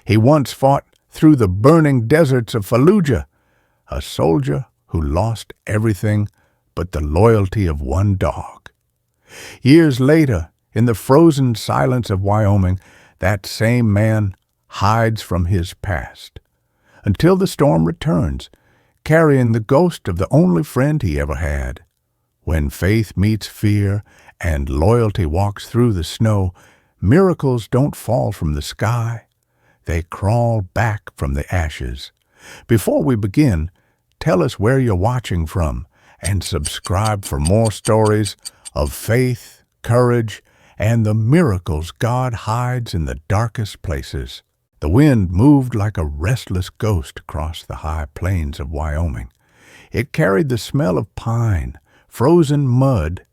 He once fought through the burning deserts of Fallujah, a soldier who lost everything but the loyalty of one dog. Years later, in the frozen silence of Wyoming, that same man hides from his past, until the storm returns, carrying the ghost of the only friend he ever had. When faith meets fear and loyalty walks through the snow, miracles don't fall from the sky. They crawl back from the ashes. Before we begin, tell us where you're watching from and subscribe for more stories of faith, courage, and the miracles God hides in the darkest places. The wind moved like a restless ghost across the high plains of Wyoming. It carried the smell of pine, frozen mud,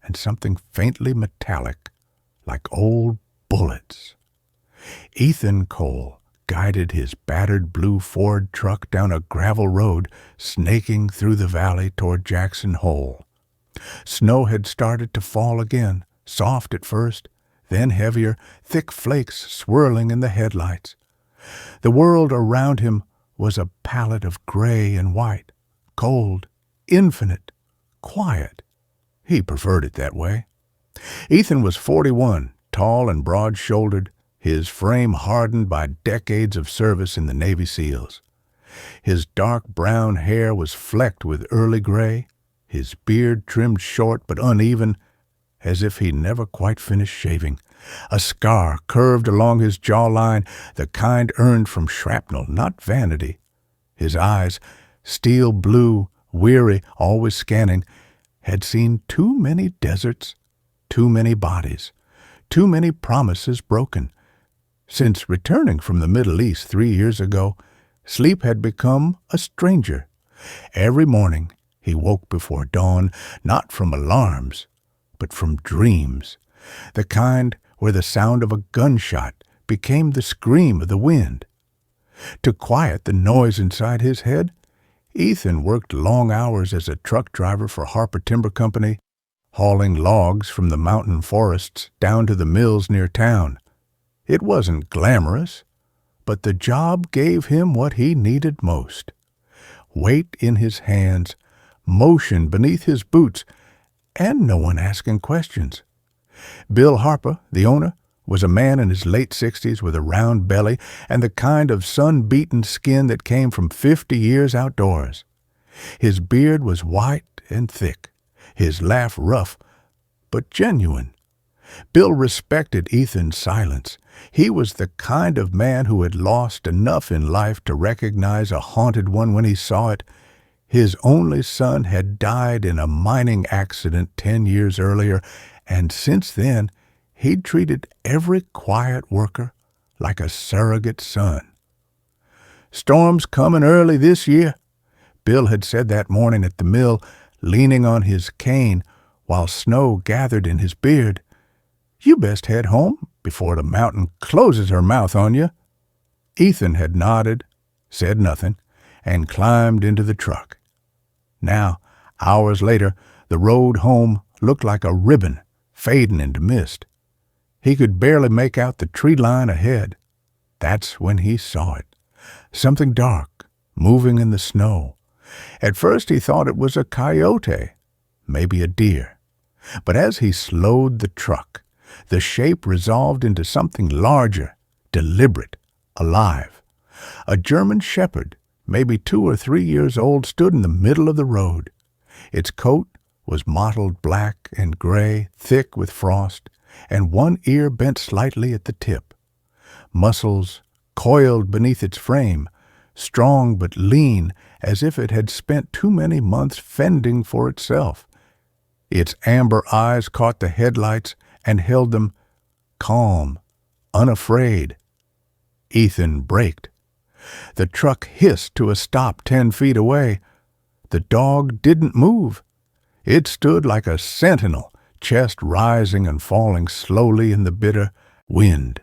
and something faintly metallic, like old bullets. Ethan Cole guided his battered blue Ford truck down a gravel road snaking through the valley toward Jackson Hole. Snow had started to fall again, soft at first, then heavier, thick flakes swirling in the headlights. The world around him was a palette of gray and white, cold, infinite, quiet. He preferred it that way. Ethan was 41, tall and broad-shouldered, his frame hardened by decades of service in the Navy SEALs. His dark brown hair was flecked with early gray, his beard trimmed short but uneven, as if he never quite finished shaving. A scar curved along his jawline, the kind earned from shrapnel, not vanity. His eyes, steel blue, weary, always scanning, had seen too many deserts, too many bodies, too many promises broken. Since returning from the Middle East 3 years ago, sleep had become a stranger. Every morning he woke before dawn, not from alarms, but from dreams, the kind where the sound of a gunshot became the scream of the wind. To quiet the noise inside his head, Ethan worked long hours as a truck driver for Harper Timber Company, hauling logs from the mountain forests down to the mills near town. It wasn't glamorous, but the job gave him what he needed most. Weight in his hands, motion beneath his boots, and no one asking questions. Bill Harper, the owner, was a man in his late 60s with a round belly and the kind of sun-beaten skin that came from 50 years outdoors. His beard was white and thick, his laugh rough, but genuine. Bill respected Ethan's silence. He was the kind of man who had lost enough in life to recognize a haunted one when he saw it. His only son had died in a mining accident 10 years earlier, and since then he'd treated every quiet worker like a surrogate son. "Storm's coming early this year," Bill had said that morning at the mill, leaning on his cane while snow gathered in his beard. "You best head home before the mountain closes her mouth on you." Ethan had nodded, said nothing, and climbed into the truck. Now, hours later, the road home looked like a ribbon fading into mist. He could barely make out the tree line ahead. That's when he saw it. Something dark, moving in the snow. At first he thought it was a coyote, maybe a deer. But as he slowed the truck, the shape resolved into something larger, deliberate, alive. A German shepherd, maybe 2 or 3 years old, stood in the middle of the road. Its coat was mottled black and gray, thick with frost, and one ear bent slightly at the tip. Muscles coiled beneath its frame, strong but lean, as if it had spent too many months fending for itself. Its amber eyes caught the headlights and held them calm, unafraid. Ethan braked. The truck hissed to a stop 10 feet away. The dog didn't move. It stood like a sentinel, chest rising and falling slowly in the bitter wind.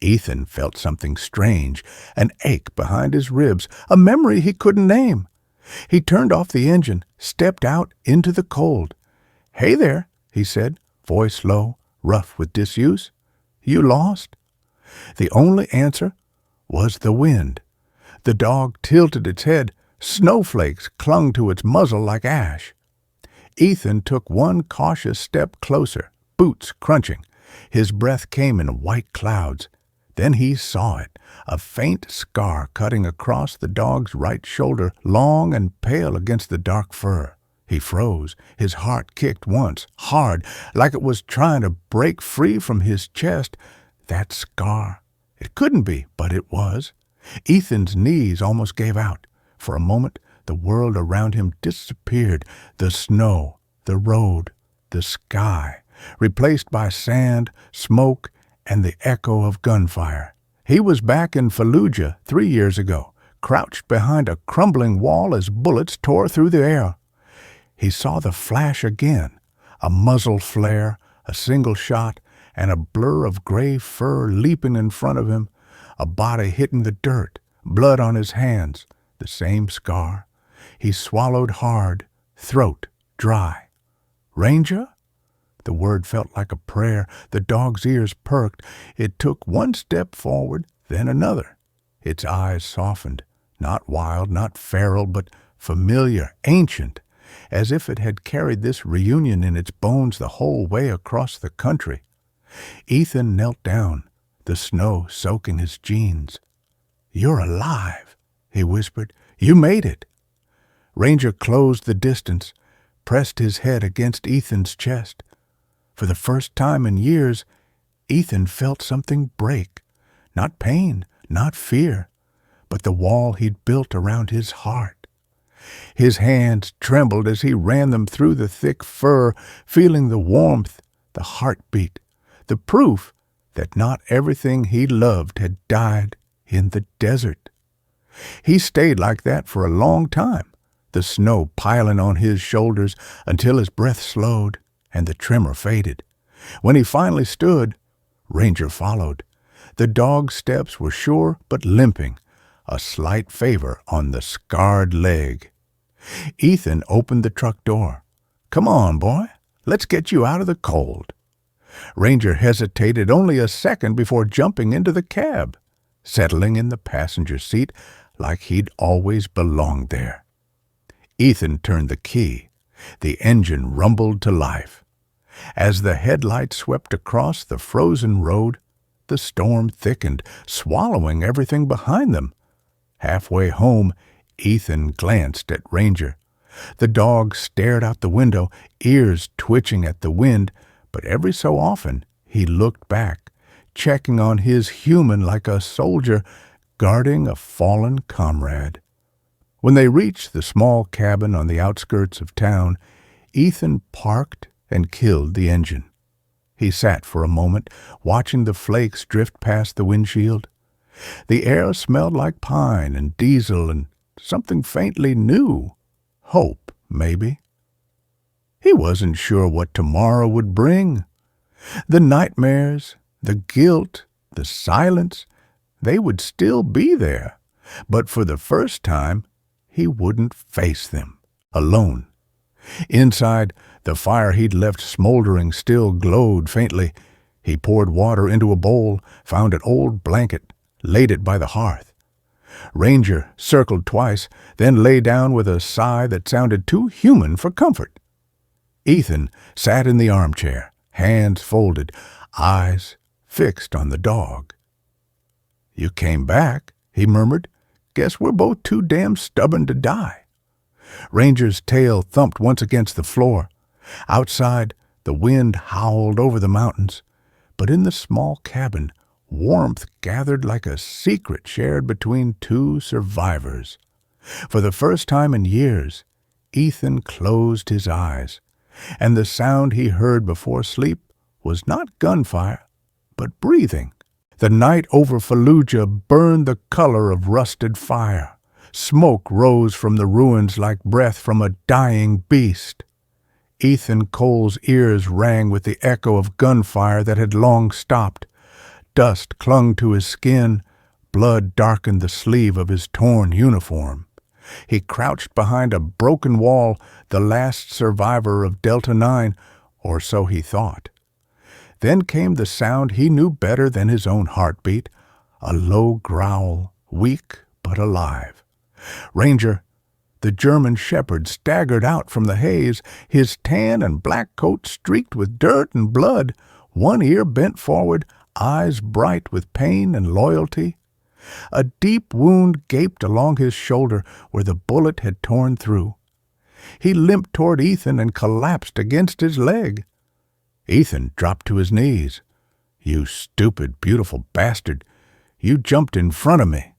Ethan felt something strange, an ache behind his ribs, a memory he couldn't name. He turned off the engine, stepped out into the cold. "Hey there," he said, voice low, rough with disuse. "You lost?" The only answer was the wind. The dog tilted its head. Snowflakes clung to its muzzle like ash. Ethan took one cautious step closer, boots crunching. His breath came in white clouds. Then he saw it, a faint scar cutting across the dog's right shoulder, long and pale against the dark fur. He froze. His heart kicked once, hard, like it was trying to break free from his chest. That scar. It couldn't be, but it was. Ethan's knees almost gave out. For a moment, the world around him disappeared. The snow, the road, the sky, replaced by sand, smoke, and the echo of gunfire. He was back in Fallujah 3 years ago, crouched behind a crumbling wall as bullets tore through the air. He saw the flash again, a muzzle flare, a single shot, and a blur of gray fur leaping in front of him, a body hitting the dirt, blood on his hands, the same scar. He swallowed hard, throat dry. Ranger? The word felt like a prayer. The dog's ears perked. It took one step forward, then another. Its eyes softened, not wild, not feral, but familiar, ancient, as if it had carried this reunion in its bones the whole way across the country. Ethan knelt down, the snow soaking his jeans. "You're alive," he whispered. "You made it." Ranger closed the distance, pressed his head against Ethan's chest. For the first time in years, Ethan felt something break. Not pain, not fear, but the wall he'd built around his heart. His hands trembled as he ran them through the thick fur, feeling the warmth, the heartbeat, the proof that not everything he loved had died in the desert. He stayed like that for a long time, the snow piling on his shoulders until his breath slowed and the tremor faded. When he finally stood, Ranger followed. The dog's steps were sure but limping, a slight favor on the scarred leg. Ethan opened the truck door. "Come on, boy. Let's get you out of the cold." Ranger hesitated only a second before jumping into the cab, settling in the passenger seat like he'd always belonged there. Ethan turned the key. The engine rumbled to life. As the headlights swept across the frozen road, the storm thickened, swallowing everything behind them. Halfway home, Ethan glanced at Ranger. The dog stared out the window, ears twitching at the wind, but every so often he looked back, checking on his human like a soldier guarding a fallen comrade. When they reached the small cabin on the outskirts of town, Ethan parked and killed the engine. He sat for a moment, watching the flakes drift past the windshield. The air smelled like pine and diesel and something faintly new. Hope, maybe. He wasn't sure what tomorrow would bring. The nightmares, the guilt, the silence, they would still be there. But for the first time, he wouldn't face them, alone. Inside, the fire he'd left smoldering still glowed faintly. He poured water into a bowl, found an old blanket, laid it by the hearth. Ranger circled twice, then lay down with a sigh that sounded too human for comfort. Ethan sat in the armchair, hands folded, eyes fixed on the dog. "You came back," he murmured. "Guess we're both too damn stubborn to die." Ranger's tail thumped once against the floor. Outside, the wind howled over the mountains, but in the small cabin, warmth gathered like a secret shared between two survivors. For the first time in years, Ethan closed his eyes, and the sound he heard before sleep was not gunfire, but breathing. The night over Fallujah burned the color of rusted fire. Smoke rose from the ruins like breath from a dying beast. Ethan Cole's ears rang with the echo of gunfire that had long stopped. Dust clung to his skin. Blood darkened the sleeve of his torn uniform. He crouched behind a broken wall, the last survivor of Delta 9, or so he thought. Then came the sound he knew better than his own heartbeat, a low growl, weak but alive. Ranger, the German shepherd, staggered out from the haze, his tan and black coat streaked with dirt and blood, one ear bent forward, eyes bright with pain and loyalty. A deep wound gaped along his shoulder where the bullet had torn through. He limped toward Ethan and collapsed against his leg. Ethan dropped to his knees. "You stupid, beautiful bastard. You jumped in front of me."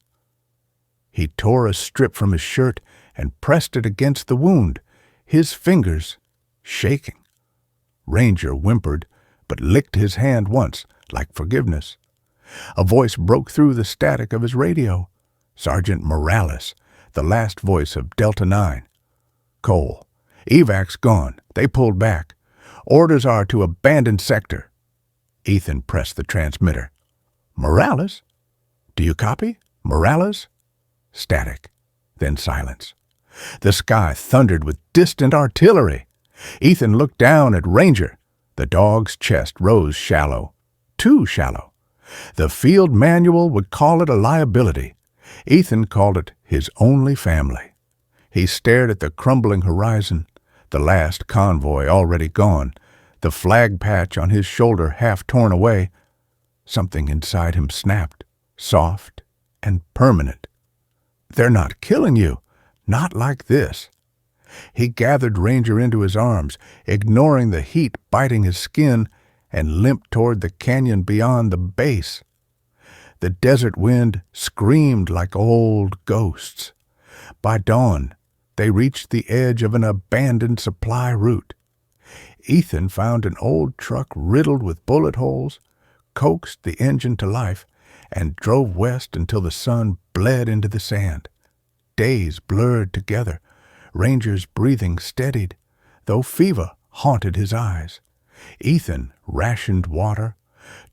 He tore a strip from his shirt and pressed it against the wound, his fingers shaking. Ranger whimpered, but licked his hand once, like forgiveness. A voice broke through the static of his radio. Sergeant Morales, the last voice of Delta 9. "Cole, evac's gone. They pulled back. Orders are to abandon sector." Ethan pressed the transmitter. "Morales? Do you copy? Morales?" Static, then silence. The sky thundered with distant artillery. Ethan looked down at Ranger. The dog's chest rose shallow, too shallow. The field manual would call it a liability. Ethan called it his only family. He stared at the crumbling horizon, the last convoy already gone, the flag patch on his shoulder half torn away. Something inside him snapped, soft and permanent. "They're not killing you. Not like this." He gathered Ranger into his arms, ignoring the heat biting his skin, and limped toward the canyon beyond the base. The desert wind screamed like old ghosts. By dawn, they reached the edge of an abandoned supply route. Ethan found an old truck riddled with bullet holes, coaxed the engine to life, and drove west until the sun bled into the sand. Days blurred together. Ranger's breathing steadied, though fever haunted his eyes. Ethan rationed water,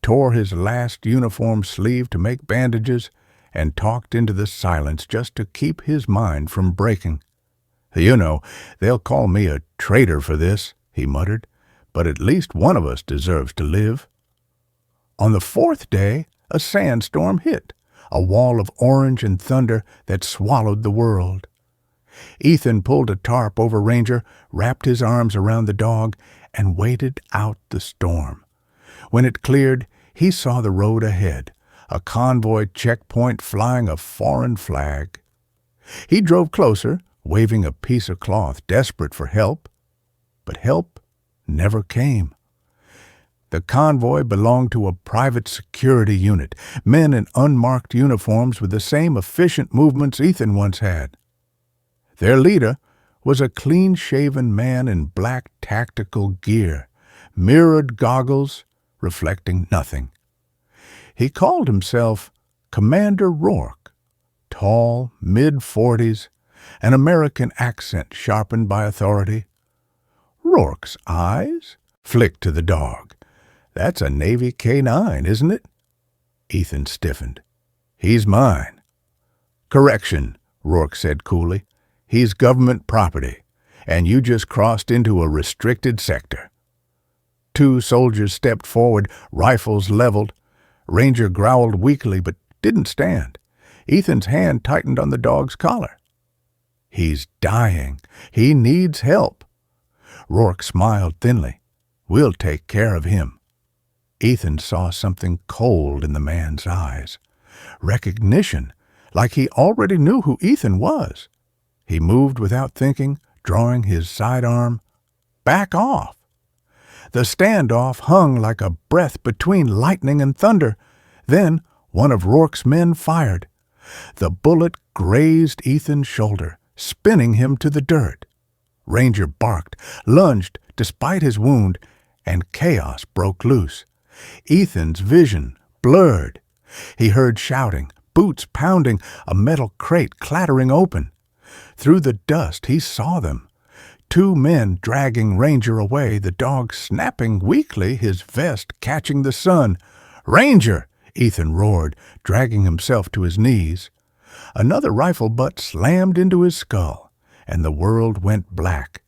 tore his last uniform sleeve to make bandages, and talked into the silence just to keep his mind from breaking. "You know, they'll call me a traitor for this," he muttered, "but at least one of us deserves to live." On the fourth day, a sandstorm hit, a wall of orange and thunder that swallowed the world. Ethan pulled a tarp over Ranger, wrapped his arms around the dog, and waited out the storm. When it cleared, he saw the road ahead, a convoy checkpoint flying a foreign flag. He drove closer, waving a piece of cloth, desperate for help. But help never came. The convoy belonged to a private security unit, men in unmarked uniforms with the same efficient movements Ethan once had. Their leader was a clean-shaven man in black tactical gear, mirrored goggles reflecting nothing. He called himself Commander Rourke, tall, mid-40s, an American accent sharpened by authority. Rourke's eyes flicked to the dog. "That's a Navy K-9, isn't it?" Ethan stiffened. "He's mine." "Correction," Rourke said coolly. "He's government property, and you just crossed into a restricted sector." Two soldiers stepped forward, rifles leveled. Ranger growled weakly but didn't stand. Ethan's hand tightened on the dog's collar. "He's dying. He needs help." Rourke smiled thinly. "We'll take care of him." Ethan saw something cold in the man's eyes. Recognition, like he already knew who Ethan was. He moved without thinking, drawing his sidearm. "Back off!" The standoff hung like a breath between lightning and thunder. Then one of Rourke's men fired. The bullet grazed Ethan's shoulder, spinning him to the dirt. Ranger barked, lunged despite his wound, and chaos broke loose. Ethan's vision blurred. He heard shouting, boots pounding, a metal crate clattering open. Through the dust he saw them. Two men dragging Ranger away, the dog snapping weakly, his vest catching the sun. "Ranger!" Ethan roared, dragging himself to his knees. Another rifle butt slammed into his skull, and the world went black.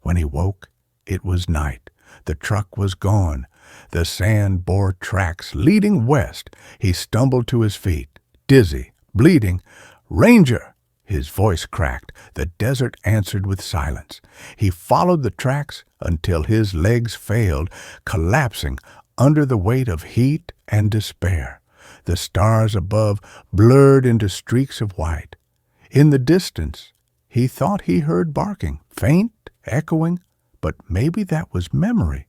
When he woke, it was night. The truck was gone. The sand bore tracks leading west. He stumbled to his feet, dizzy, bleeding. "Ranger!" His voice cracked. The desert answered with silence. He followed the tracks until his legs failed, collapsing under the weight of heat and despair. The stars above blurred into streaks of white. In the distance, he thought he heard barking, faint, echoing, but maybe that was memory.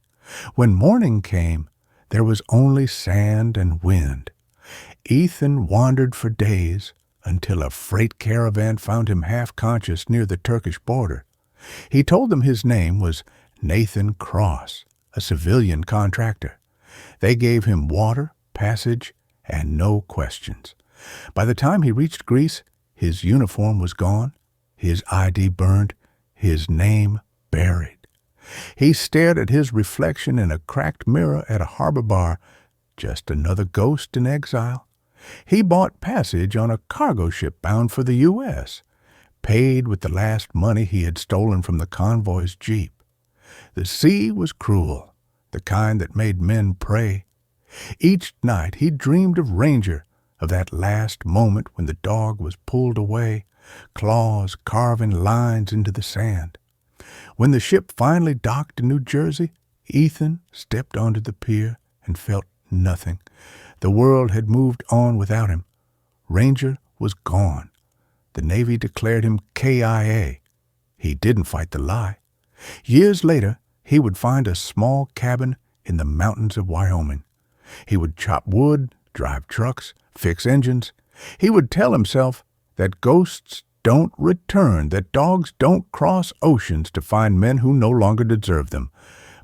When morning came, there was only sand and wind. Ethan wandered for days until a freight caravan found him half-conscious near the Turkish border. He told them his name was Nathan Cross, a civilian contractor. They gave him water, passage, and no questions. By the time he reached Greece, his uniform was gone, his ID burned, his name buried. He stared at his reflection in a cracked mirror at a harbor bar, just another ghost in exile. He bought passage on a cargo ship bound for the U.S., paid with the last money he had stolen from the convoy's jeep. The sea was cruel, the kind that made men pray. Each night he dreamed of Ranger, of that last moment when the dog was pulled away, claws carving lines into the sand. When the ship finally docked in New Jersey, Ethan stepped onto the pier and felt nothing. The world had moved on without him. Ranger was gone. The Navy declared him KIA. He didn't fight the lie. Years later, he would find a small cabin in the mountains of Wyoming. He would chop wood, drive trucks, fix engines. He would tell himself that ghosts don't return, that dogs don't cross oceans to find men who no longer deserve them.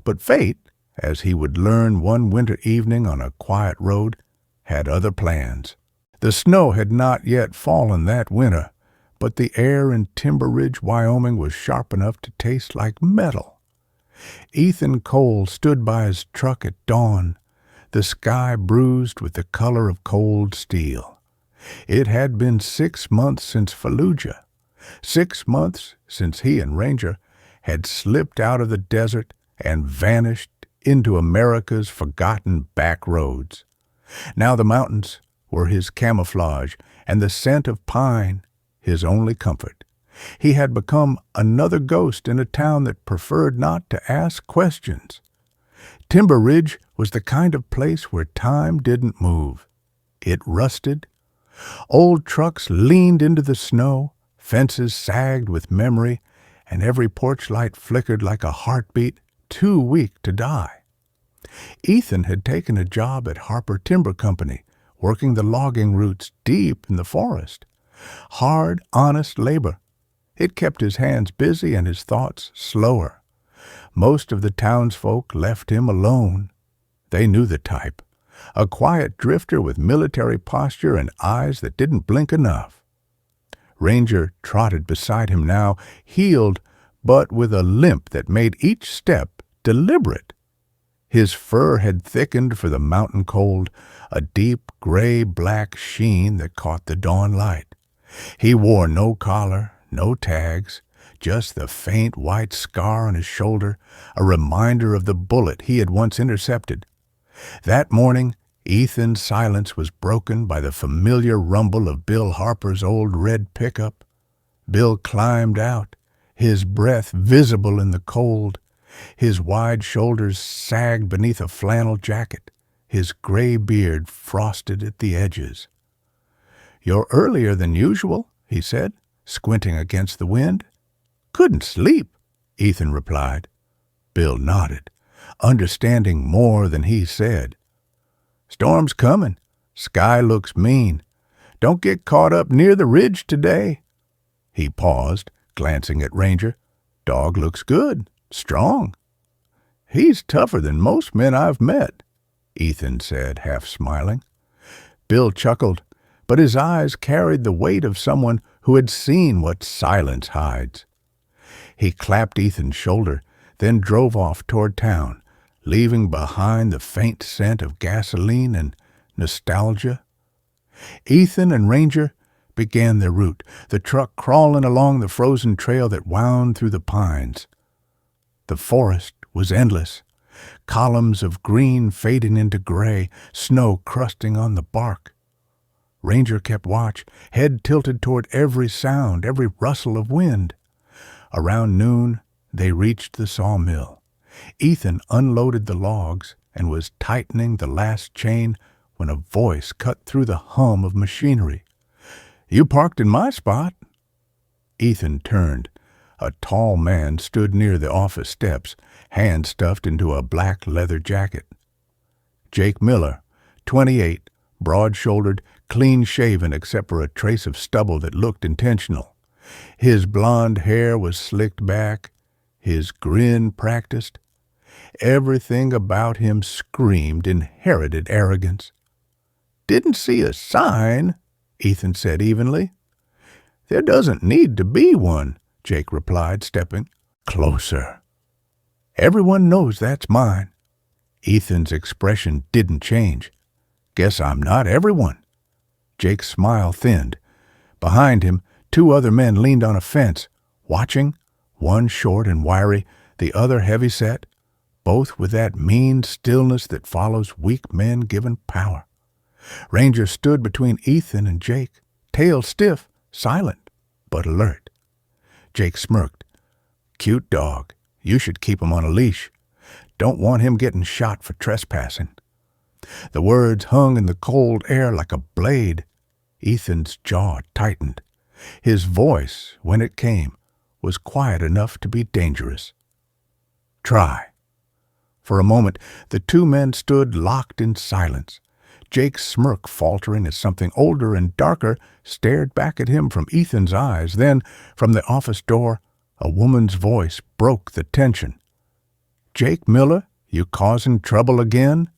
But fate, as he would learn one winter evening on a quiet road, had other plans. The snow had not yet fallen that winter, but the air in Timber Ridge, Wyoming was sharp enough to taste like metal. Ethan Cole stood by his truck at dawn, the sky bruised with the color of cold steel. It had been 6 months since Fallujah, 6 months since he and Ranger had slipped out of the desert and vanished into America's forgotten back roads. Now the mountains were his camouflage, and the scent of pine his only comfort. He had become another ghost in a town that preferred not to ask questions. Timber Ridge was the kind of place where time didn't move. It rusted. Old trucks leaned into the snow, fences sagged with memory, and every porch light flickered like a heartbeat too weak to die. Ethan had taken a job at Harper Timber Company, working the logging routes deep in the forest. Hard, honest labor. It kept his hands busy and his thoughts slower. Most of the townsfolk left him alone. They knew the type. A quiet drifter with military posture and eyes that didn't blink enough. Ranger trotted beside him now, healed, but with a limp that made each step deliberate. His fur had thickened for the mountain cold, a deep gray-black sheen that caught the dawn light. He wore no collar, no tags, just the faint white scar on his shoulder, a reminder of the bullet he had once intercepted. That morning, Ethan's silence was broken by the familiar rumble of Bill Harper's old red pickup. Bill climbed out, his breath visible in the cold. His wide shoulders sagged beneath a flannel jacket, his gray beard frosted at the edges. "You're earlier than usual," he said, squinting against the wind. "Couldn't sleep," Ethan replied. Bill nodded, understanding more than he said. "Storm's coming. Sky looks mean. Don't get caught up near the ridge today." He paused, glancing at Ranger. "Dog looks good, strong." "He's tougher than most men I've met," Ethan said, half smiling. Bill chuckled, but his eyes carried the weight of someone who had seen what silence hides. He clapped Ethan's shoulder, then drove off toward town, leaving behind the faint scent of gasoline and nostalgia. Ethan and Ranger began their route, the truck crawling along the frozen trail that wound through the pines. The forest was endless. columns of green fading into gray, snow crusting on the bark. Ranger kept watch, head tilted toward every sound, every rustle of wind. Around noon, they reached the sawmill. Ethan unloaded the logs and was tightening the last chain when a voice cut through the hum of machinery. "You parked in my spot." Ethan turned. A tall man stood near the office steps, hands stuffed into a black leather jacket. Jake Miller, 28, broad-shouldered, clean-shaven except for a trace of stubble that looked intentional. His blond hair was slicked back, his grin practiced. Everything about him screamed inherited arrogance. "Didn't see a sign," Ethan said evenly. "There doesn't need to be one," Jake replied, stepping closer. "Everyone knows that's mine." Ethan's expression didn't change. "Guess I'm not everyone." Jake's smile thinned. Behind him, 2 other men leaned on a fence, watching, one short and wiry, the other heavy-set, both with that mean stillness that follows weak men given power. Ranger stood between Ethan and Jake, tail stiff, silent, but alert. Jake smirked. "Cute dog. You should keep him on a leash. Don't want him getting shot for trespassing." The words hung in the cold air like a blade. Ethan's jaw tightened. His voice, when it came, was quiet enough to be dangerous. "Try." For a moment, the 2 men stood locked in silence. Jake's smirk faltering as something older and darker stared back at him from Ethan's eyes. Then, from the office door, a woman's voice broke the tension. "Jake Miller, you causing trouble again?"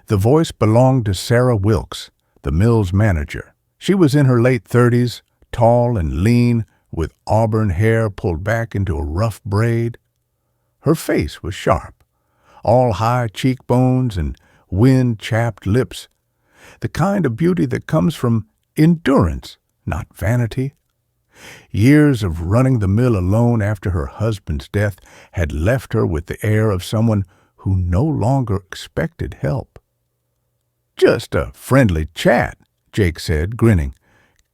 The voice belonged to Sarah Wilkes, the mill's manager. She was in her late 30s, tall and lean, with auburn hair pulled back into a rough braid. Her face was sharp, all high cheekbones and wind-chapped lips, the kind of beauty that comes from endurance, not vanity. Years of running the mill alone after her husband's death had left her with the air of someone who no longer expected help. "Just a friendly chat," Jake said, grinning.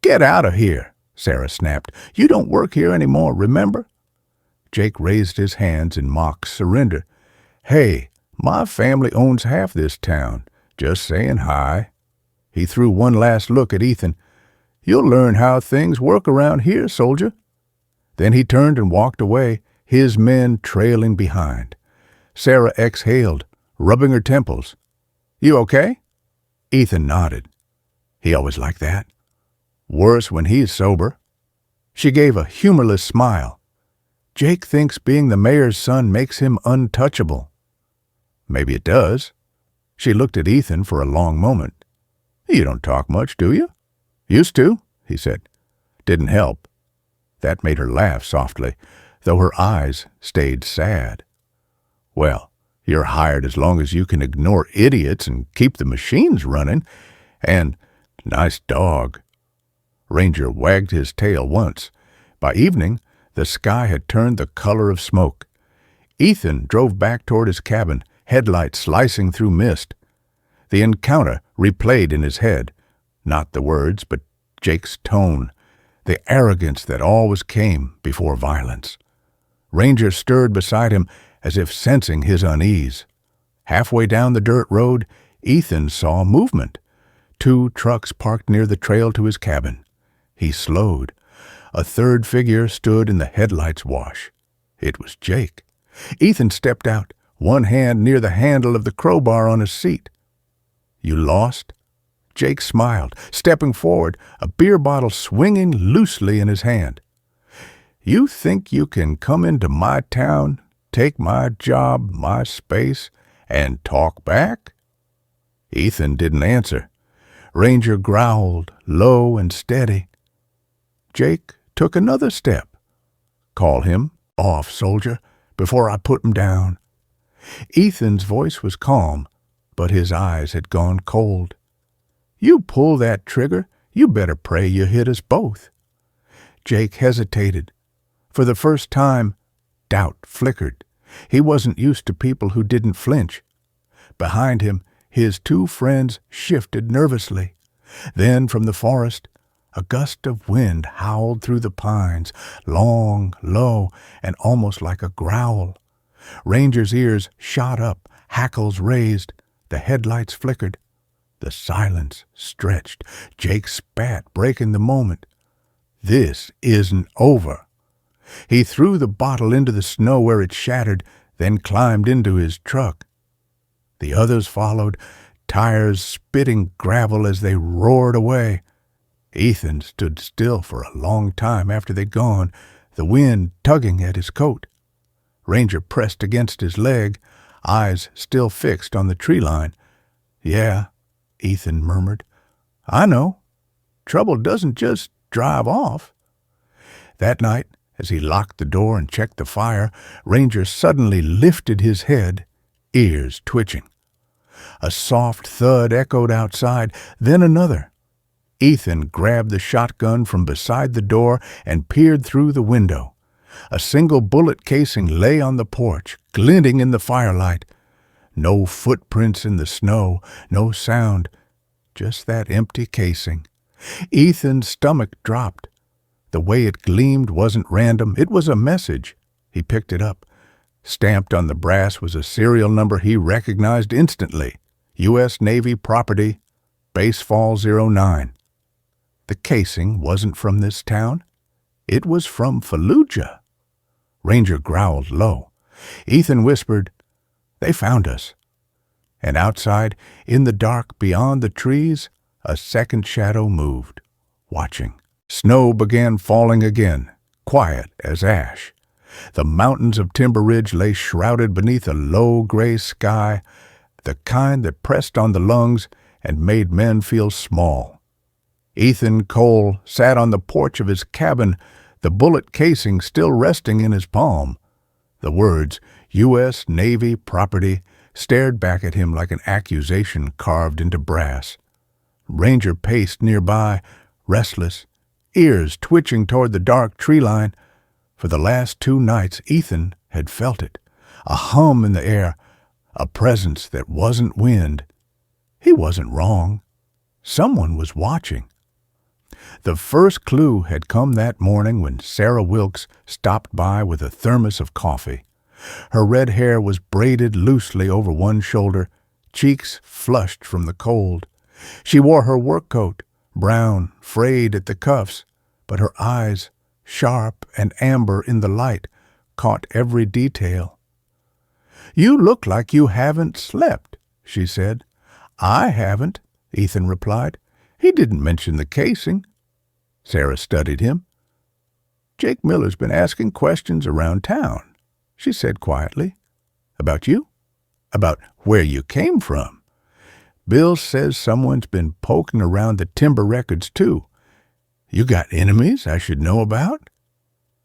"Get out of here," Sarah snapped. "You don't work here anymore, remember?" Jake raised his hands in mock surrender. "Hey, my family owns half this town. Just saying hi." He threw one last look at Ethan. "You'll learn how things work around here, soldier." Then he turned and walked away, his men trailing behind. Sarah exhaled, rubbing her temples. "You okay?" Ethan nodded. "He always like that. Worse when he's sober." She gave a humorless smile. "Jake thinks being the mayor's son makes him untouchable." "Maybe it does." She looked at Ethan for a long moment. "You don't talk much, do you?" "Used to," he said. Didn't help. That made her laugh softly, though her eyes stayed sad. "Well, you're hired as long as you can ignore idiots and keep the machines running. And nice dog." Ranger wagged his tail once. By evening, the sky had turned the color of smoke. Ethan drove back toward his cabin, headlights slicing through mist. The encounter replayed in his head, not the words, but Jake's tone, the arrogance that always came before violence. Ranger stirred beside him as if sensing his unease. Halfway down the dirt road, Ethan saw movement. 2 trucks parked near the trail to his cabin. He slowed. A third figure stood in the headlights' wash. It was Jake. Ethan stepped out, one hand near the handle of the crowbar on his seat. "You lost?" Jake smiled, stepping forward, a beer bottle swinging loosely in his hand. "You think you can come into my town, take my job, my space, and talk back?" Ethan didn't answer. Ranger growled, low and steady. Jake took another step. "Call him off, soldier, before I put him down." Ethan's voice was calm, but his eyes had gone cold. "You pull that trigger, you better pray you hit us both." Jake hesitated. For the first time, doubt flickered. He wasn't used to people who didn't flinch. Behind him, his two friends shifted nervously. Then, from the forest, a gust of wind howled through the pines, long, low, and almost like a growl. Ranger's ears shot up, hackles raised. The headlights flickered. The silence stretched. Jake spat, breaking the moment. This isn't over. He threw the bottle into the snow where it shattered, then climbed into his truck. The others followed, tires spitting gravel as they roared away. Ethan stood still for a long time after they'd gone, the wind tugging at his coat. Ranger pressed against his leg, eyes still fixed on the tree line. "Yeah," Ethan murmured. "I know. Trouble doesn't just drive off." That night, as he locked the door and checked the fire, Ranger suddenly lifted his head, ears twitching. A soft thud echoed outside, then another. Ethan grabbed the shotgun from beside the door and peered through the window. A single bullet casing lay on the porch, glinting in the firelight. No footprints in the snow, no sound, just that empty casing. Ethan's stomach dropped. The way it gleamed wasn't random, it was a message. He picked it up. Stamped on the brass was a serial number he recognized instantly. U.S. Navy property, Basefall 09. The casing wasn't from this town. It was from Fallujah. Ranger growled low. Ethan whispered, "They found us." And outside, in the dark beyond the trees, a second shadow moved, watching. Snow began falling again, quiet as ash. The mountains of Timber Ridge lay shrouded beneath a low gray sky, the kind that pressed on the lungs and made men feel small. Ethan Cole sat on the porch of his cabin, the bullet casing still resting in his palm. The words, U.S. Navy property, stared back at him like an accusation carved into brass. Ranger paced nearby, restless, ears twitching toward the dark tree line. For the last 2 nights, Ethan had felt it, a hum in the air, a presence that wasn't wind. He wasn't wrong. Someone was watching. The first clue had come that morning when Sarah Wilkes stopped by with a thermos of coffee. Her red hair was braided loosely over one shoulder, cheeks flushed from the cold. She wore her work coat, brown, frayed at the cuffs, but her eyes, sharp and amber in the light, caught every detail. "You look like you haven't slept," she said. "I haven't," Ethan replied. "He didn't mention the casing." Sarah studied him. "Jake Miller's been asking questions around town," she said quietly. "About you? About where you came from. Bill says someone's been poking around the timber records, too. You got enemies I should know about?"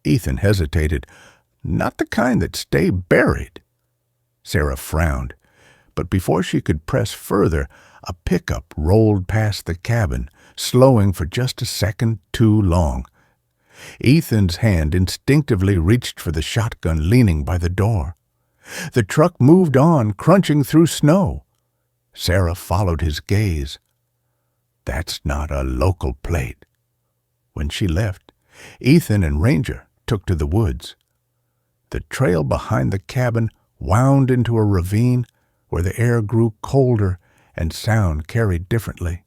Ethan hesitated. "Not the kind that stay buried." Sarah frowned, but before she could press further, a pickup rolled past the cabin, slowing for just a second too long. Ethan's hand instinctively reached for the shotgun leaning by the door. The truck moved on, crunching through snow. Sarah followed his gaze. "That's not a local plate." When she left, Ethan and Ranger took to the woods. The trail behind the cabin wound into a ravine where the air grew colder and sound carried differently.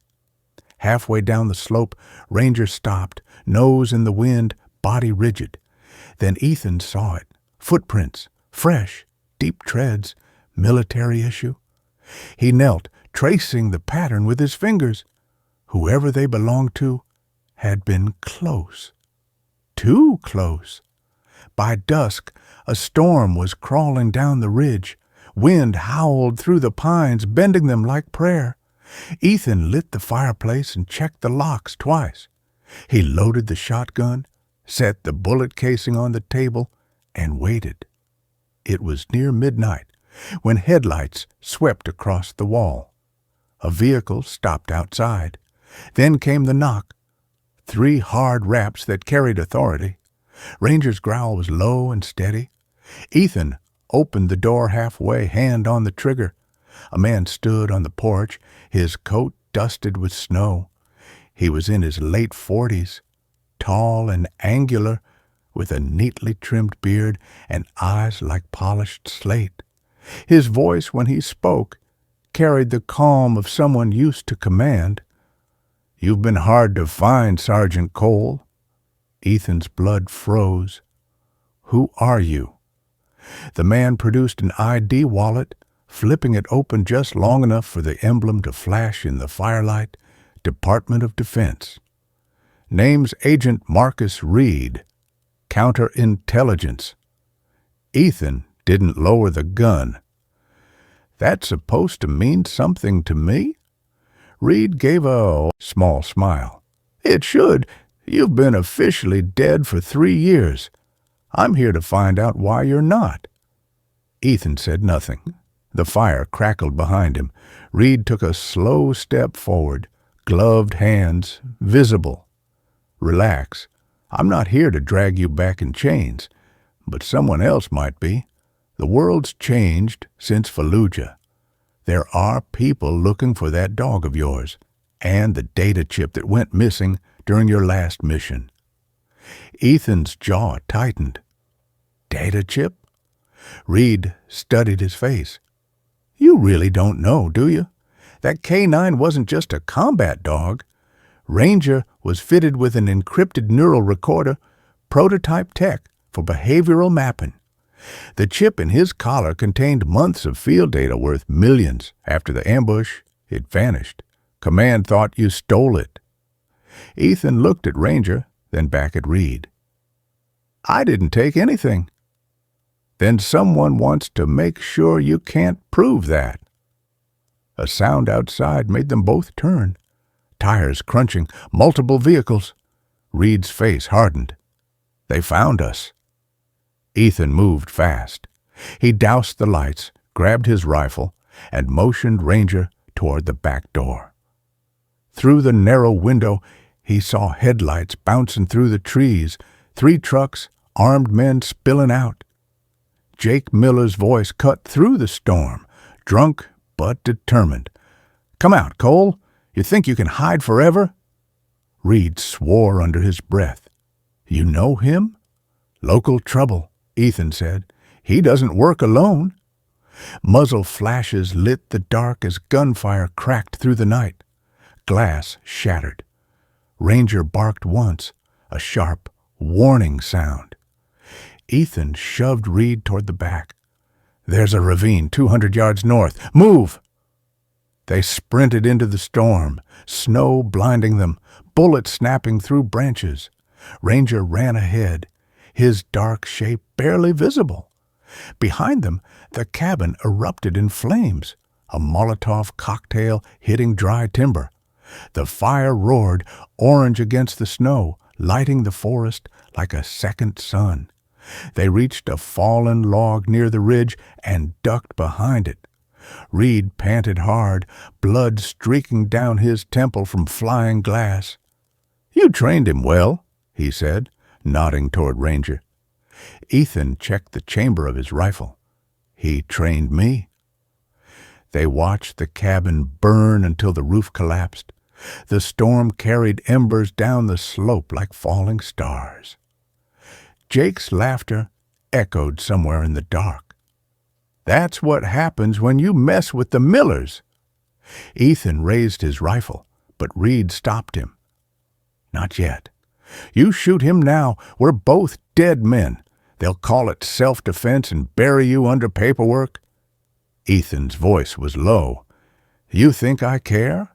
Halfway down the slope, Ranger stopped, nose in the wind, body rigid. Then Ethan saw it. Footprints, fresh, deep treads, military issue. He knelt, tracing the pattern with his fingers. Whoever they belonged to had been close. Too close. By dusk, a storm was crawling down the ridge. Wind howled through the pines, bending them like prayer. Ethan lit the fireplace and checked the locks twice. He loaded the shotgun, set the bullet casing on the table, and waited. It was near midnight when headlights swept across the wall. A vehicle stopped outside. Then came the knock. 3 hard raps that carried authority. Ranger's growl was low and steady. Ethan opened the door halfway, hand on the trigger. A man stood on the porch, his coat dusted with snow. He was in his late 40s, tall and angular, with a neatly trimmed beard and eyes like polished slate. His voice, when he spoke, carried the calm of someone used to command. "You've been hard to find, Sergeant Cole." Ethan's blood froze. "Who are you?" The man produced an ID wallet, flipping it open just long enough for the emblem to flash in the firelight. Department of Defense. Name's Agent Marcus Reed. Counterintelligence. Ethan didn't lower the gun. "That's supposed to mean something to me?" Reed gave a small smile. "It should. You've been officially dead for 3 years. I'm here to find out why you're not." Ethan said nothing. The fire crackled behind him. Reed took a slow step forward, gloved hands visible. "Relax. I'm not here to drag you back in chains, but someone else might be. The world's changed since Fallujah. There are people looking for that dog of yours and the data chip that went missing during your last mission." Ethan's jaw tightened. "Data chip?" Reed studied his face. "You really don't know, do you? That K9 wasn't just a combat dog. Ranger was fitted with an encrypted neural recorder, prototype tech for behavioral mapping. The chip in his collar contained months of field data worth millions. After the ambush, it vanished. Command thought you stole it." Ethan looked at Ranger, then back at Reed. "I didn't take anything." "Then someone wants to make sure you can't prove that." A sound outside made them both turn. Tires crunching, multiple vehicles. Reed's face hardened. "They found us." Ethan moved fast. He doused the lights, grabbed his rifle, and motioned Ranger toward the back door. Through the narrow window, he saw headlights bouncing through the trees, 3 trucks, armed men spilling out. Jake Miller's voice cut through the storm, drunk but determined. "Come out, Cole. You think you can hide forever?" Reed swore under his breath. "You know him?" "Local trouble," Ethan said. "He doesn't work alone." Muzzle flashes lit the dark as gunfire cracked through the night. Glass shattered. Ranger barked once, a sharp, warning sound. Ethan shoved Reed toward the back. "There's a ravine 200 yards north. Move!" They sprinted into the storm, snow blinding them, bullets snapping through branches. Ranger ran ahead, his dark shape barely visible. Behind them, the cabin erupted in flames, a Molotov cocktail hitting dry timber. The fire roared, orange against the snow, lighting the forest like a second sun. They reached a fallen log near the ridge and ducked behind it. Reed panted hard, blood streaking down his temple from flying glass. "You trained him well," he said, nodding toward Ranger. Ethan checked the chamber of his rifle. "He trained me." They watched the cabin burn until the roof collapsed. The storm carried embers down the slope like falling stars. Jake's laughter echoed somewhere in the dark. "That's what happens when you mess with the Millers." Ethan raised his rifle, but Reed stopped him. "Not yet. You shoot him now, we're both dead men. They'll call it self-defense and bury you under paperwork." Ethan's voice was low. "You think I care?"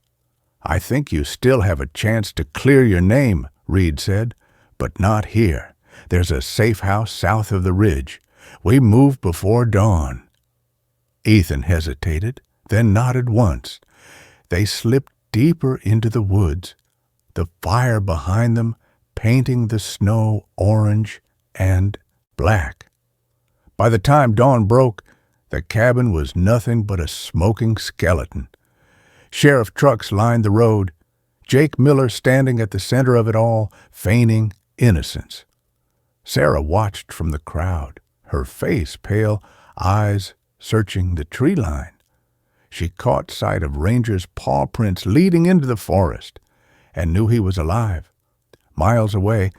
"I think you still have a chance to clear your name," Reed said, "but not here. There's a safe house south of the ridge. We move before dawn." Ethan hesitated, then nodded once. They slipped deeper into the woods, the fire behind them painting the snow orange and black. By the time dawn broke, the cabin was nothing but a smoking skeleton. Sheriff trucks lined the road, Jake Miller standing at the center of it all, feigning innocence. Sarah watched from the crowd, her face pale, eyes searching the tree line. She caught sight of Ranger's paw prints leading into the forest and knew he was alive. Miles away,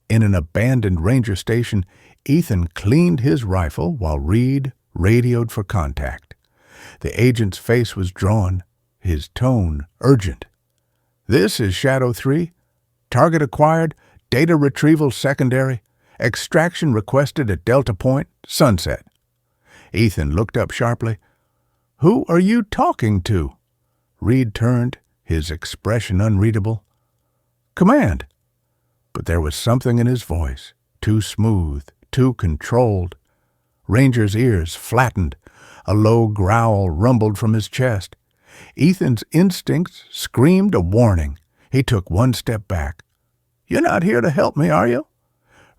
in an abandoned ranger station, Ethan cleaned his rifle while Reed radioed for contact. The agent's face was drawn, his tone urgent. "This is Shadow 3. Target acquired, data retrieval secondary, extraction requested at Delta Point, sunset." Ethan looked up sharply. "Who are you talking to?" Reed turned, his expression unreadable. "Command." But there was something in his voice, too smooth, too controlled. Ranger's ears flattened. A low growl rumbled from his chest. Ethan's instincts screamed a warning. He took one step back. "You're not here to help me, are you?"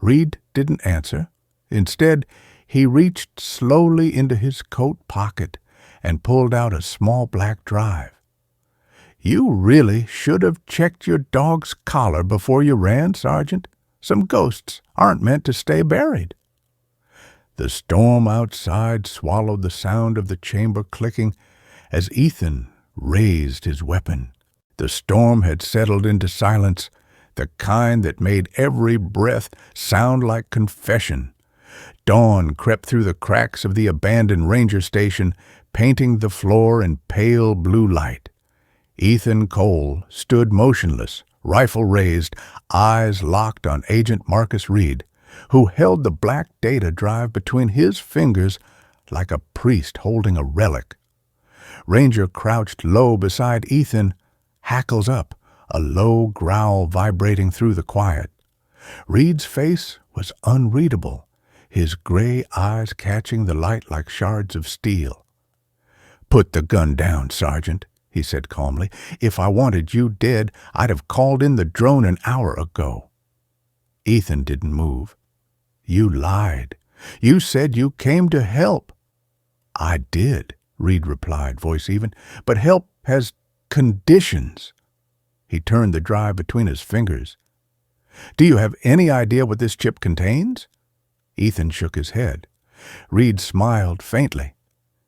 Reed didn't answer. Instead, he reached slowly into his coat pocket and pulled out a small black drive. "You really should have checked your dog's collar before you ran, Sergeant. Some ghosts aren't meant to stay buried." The storm outside swallowed the sound of the chamber clicking as Ethan raised his weapon. The storm had settled into silence, the kind that made every breath sound like confession. Dawn crept through the cracks of the abandoned ranger station, painting the floor in pale blue light. Ethan Cole stood motionless, rifle raised, eyes locked on Agent Marcus Reed, who held the black data drive between his fingers like a priest holding a relic. Ranger crouched low beside Ethan, hackles up, a low growl vibrating through the quiet. Reed's face was unreadable, his gray eyes catching the light like shards of steel. "Put the gun down, Sergeant," he said calmly. "If I wanted you dead, I'd have called in the drone an hour ago." Ethan didn't move. "You lied. You said you came to help." "I did," Reed replied, voice even, "but help has conditions." He turned the drive between his fingers. "Do you have any idea what this chip contains?" Ethan shook his head. Reed smiled faintly.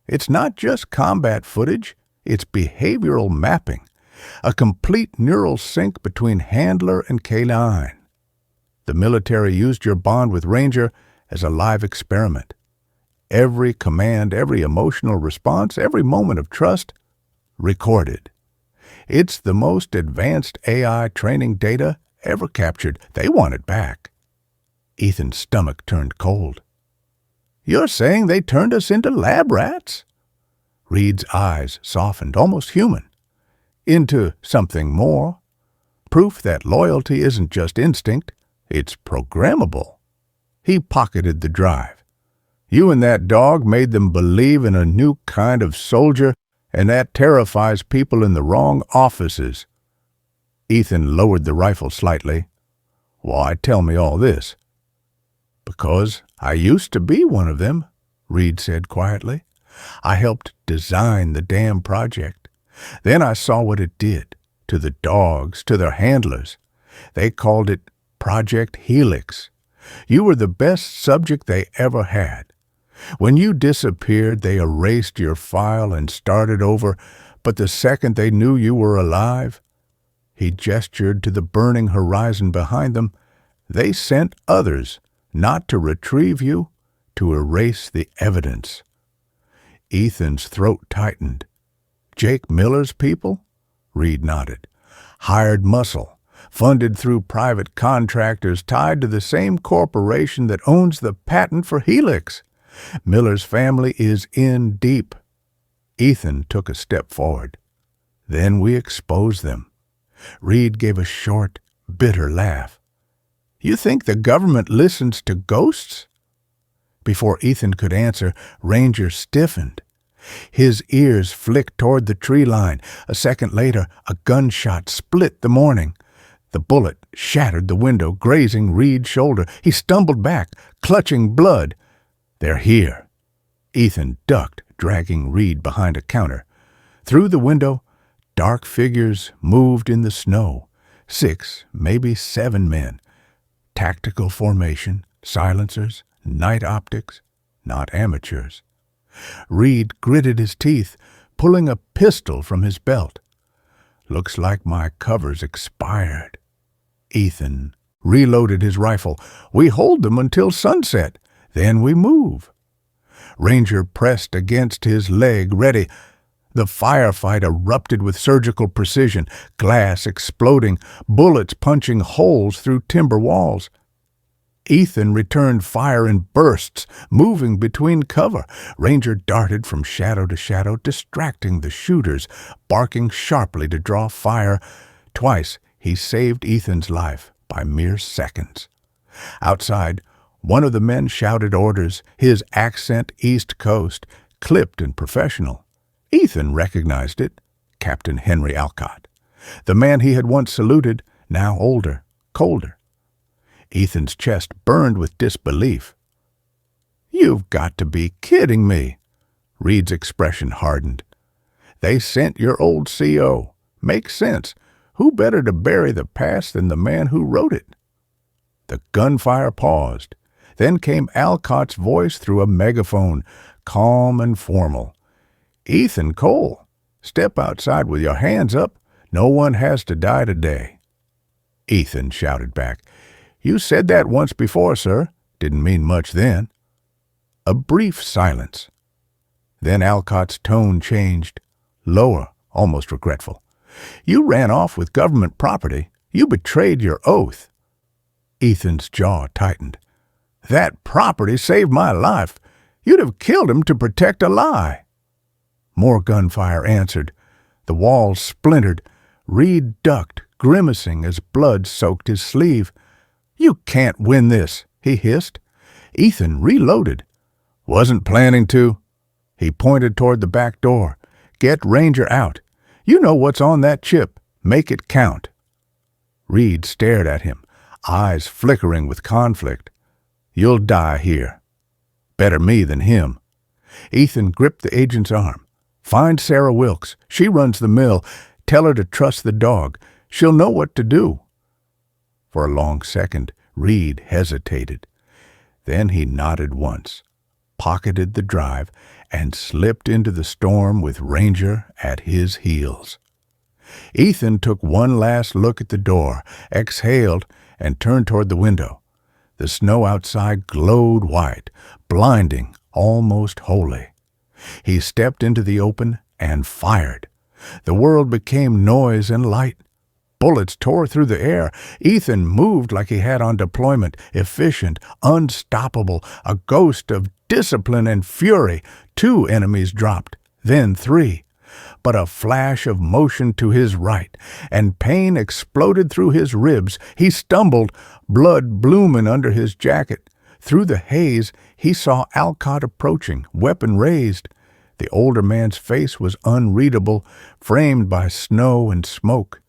"It's not just combat footage. It's behavioral mapping, a complete neural sync between handler and K9. The military used your bond with Ranger as a live experiment. Every command, every emotional response, every moment of trust, recorded. It's the most advanced AI training data ever captured. They want it back." Ethan's stomach turned cold. "You're saying they turned us into lab rats?" Reed's eyes softened, almost human. "Into something more. Proof that loyalty isn't just instinct, it's programmable." He pocketed the drive. "You and that dog made them believe in a new kind of soldier, and that terrifies people in the wrong offices." Ethan lowered the rifle slightly. "Why tell me all this?" "Because I used to be one of them," Reed said quietly. "I helped design the damn project. Then I saw what it did to the dogs, to their handlers. They called it Project Helix. You were the best subject they ever had. When you disappeared, they erased your file and started over, but the second they knew you were alive," he gestured to the burning horizon behind them, "they sent others, not to retrieve you, to erase the evidence." Ethan's throat tightened. "Jake Miller's people?" Reed nodded. "Hired muscle, funded through private contractors tied to the same corporation that owns the patent for Helix. Miller's family is in deep." Ethan took a step forward. "Then we expose them." Reed gave a short, bitter laugh. "You think the government listens to ghosts?" Before Ethan could answer, Ranger stiffened. His ears flicked toward the tree line. A second later, a gunshot split the morning. The bullet shattered the window, grazing Reed's shoulder. He stumbled back, clutching blood. "They're here." Ethan ducked, dragging Reed behind a counter. Through the window, dark figures moved in the snow. 6, maybe 7 men. Tactical formation, silencers, night optics, not amateurs. Reed gritted his teeth, pulling a pistol from his belt. Looks like my cover's expired. Ethan reloaded his rifle. We hold them until sunset, then we move. Ranger pressed against his leg, ready. The firefight erupted with surgical precision, glass exploding, bullets punching holes through timber walls. Ethan returned fire in bursts, moving between cover. Ranger darted from shadow to shadow, distracting the shooters, barking sharply to draw fire. Twice he saved Ethan's life by mere seconds. Outside, one of the men shouted orders, his accent East Coast, clipped and professional. Ethan recognized it, Captain Henry Alcott. The man he had once saluted, now older, colder. Ethan's chest burned with disbelief. "You've got to be kidding me." Reed's expression hardened. "They sent your old CO. Makes sense. Who better to bury the past than the man who wrote it?" The gunfire paused. Then came Alcott's voice through a megaphone, calm and formal. "Ethan Cole, step outside with your hands up. No one has to die today." Ethan shouted back, "You said that once before, sir. Didn't mean much then." A brief silence. Then Alcott's tone changed, lower, almost regretful. "You ran off with government property. You betrayed your oath." Ethan's jaw tightened. "That property saved my life. You'd have killed him to protect a lie." More gunfire answered. The walls splintered. Reed ducked, grimacing as blood soaked his sleeve. "You can't win this," he hissed. Ethan reloaded. "Wasn't planning to." He pointed toward the back door. "Get Ranger out. You know what's on that chip. Make it count." Reed stared at him, eyes flickering with conflict. "You'll die here. Better me than him." Ethan gripped the agent's arm. "Find Sarah Wilkes. She runs the mill. Tell her to trust the dog. She'll know what to do." For a long second, Reed hesitated. Then he nodded once, pocketed the drive, and slipped into the storm with Ranger at his heels. Ethan took one last look at the door, exhaled, and turned toward the window. The snow outside glowed white, blinding, almost holy. He stepped into the open and fired. The world became noise and light. Bullets tore through the air. Ethan moved like he had on deployment, efficient, unstoppable, a ghost of discipline and fury. 2 enemies dropped, then 3. But a flash of motion to his right, and pain exploded through his ribs. He stumbled, blood blooming under his jacket. Through the haze, he saw Alcott approaching, weapon raised. The older man's face was unreadable, framed by snow and smoke.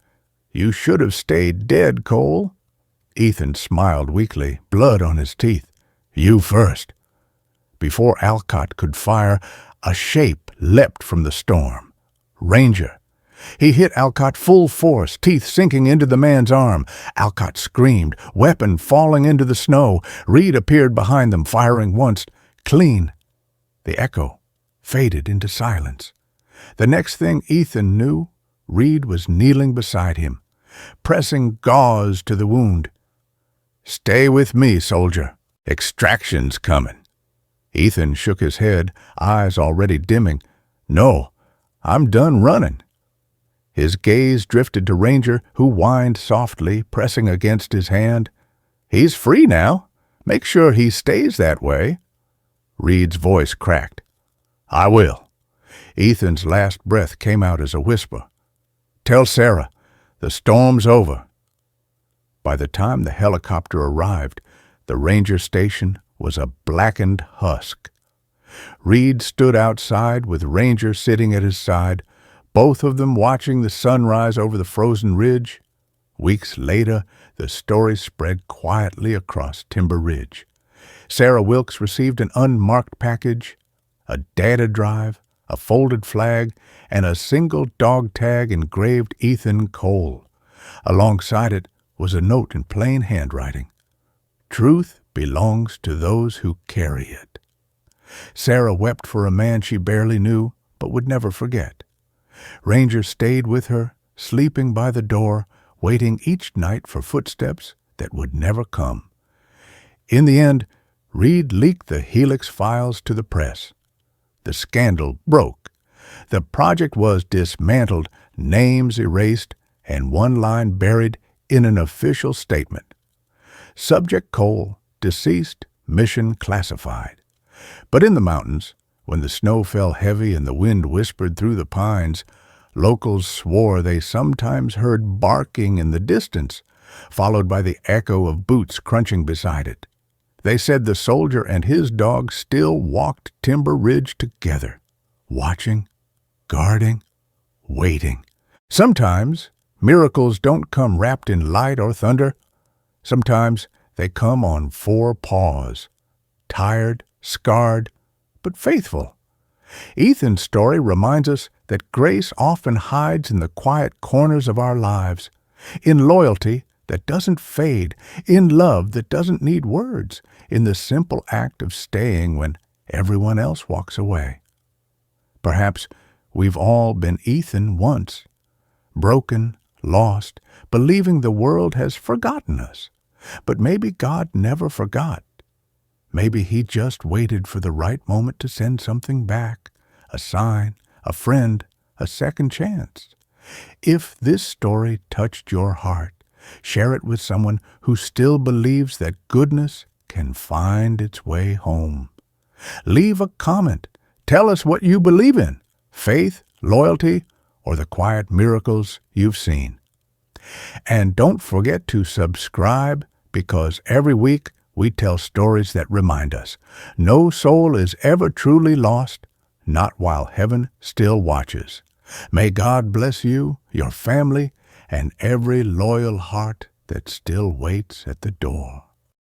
"You should have stayed dead, Cole." Ethan smiled weakly, blood on his teeth. "You first." Before Alcott could fire, a shape leapt from the storm. Ranger. He hit Alcott full force, teeth sinking into the man's arm. Alcott screamed, weapon falling into the snow. Reed appeared behind them, firing once, clean. The echo faded into silence. The next thing Ethan knew, Reed was kneeling beside him, pressing gauze to the wound. "Stay with me, soldier. Extraction's coming." Ethan shook his head, eyes already dimming. "No, I'm done running." His gaze drifted to Ranger, who whined softly, pressing against his hand. "He's free now. Make sure he stays that way." Reed's voice cracked. "I will." Ethan's last breath came out as a whisper. "Tell Sarah, the storm's over." By the time the helicopter arrived, the ranger station was a blackened husk. Reed stood outside with Ranger sitting at his side, both of them watching the sunrise over the frozen ridge. Weeks later, the story spread quietly across Timber Ridge. Sarah Wilkes received an unmarked package, a data drive, a folded flag, and a single dog tag engraved Ethan Cole. Alongside it was a note in plain handwriting. "Truth belongs to those who carry it." Sarah wept for a man she barely knew but would never forget. Ranger stayed with her, sleeping by the door, waiting each night for footsteps that would never come. In the end, Reed leaked the Helix files to the press. The scandal broke. The project was dismantled, names erased, and one line buried in an official statement. Subject Cole, deceased, mission classified. But in the mountains, when the snow fell heavy and the wind whispered through the pines, locals swore they sometimes heard barking in the distance, followed by the echo of boots crunching beside it. They said the soldier and his dog still walked Timber Ridge together, watching, guarding, waiting. Sometimes miracles don't come wrapped in light or thunder. Sometimes they come on four paws, tired, scarred, but faithful. Ethan's story reminds us that grace often hides in the quiet corners of our lives, in loyalty that doesn't fade, in love that doesn't need words, in the simple act of staying when everyone else walks away. Perhaps we've all been Ethan once, broken, lost, believing the world has forgotten us. But maybe God never forgot. Maybe he just waited for the right moment to send something back, a sign, a friend, a second chance. If this story touched your heart, share it with someone who still believes that goodness can find its way home. Leave a comment. Tell us what you believe in, faith, loyalty, or the quiet miracles you've seen. And don't forget to subscribe, because every week we tell stories that remind us no soul is ever truly lost, not while heaven still watches. May God bless you, your family, and every loyal heart that still waits at the door.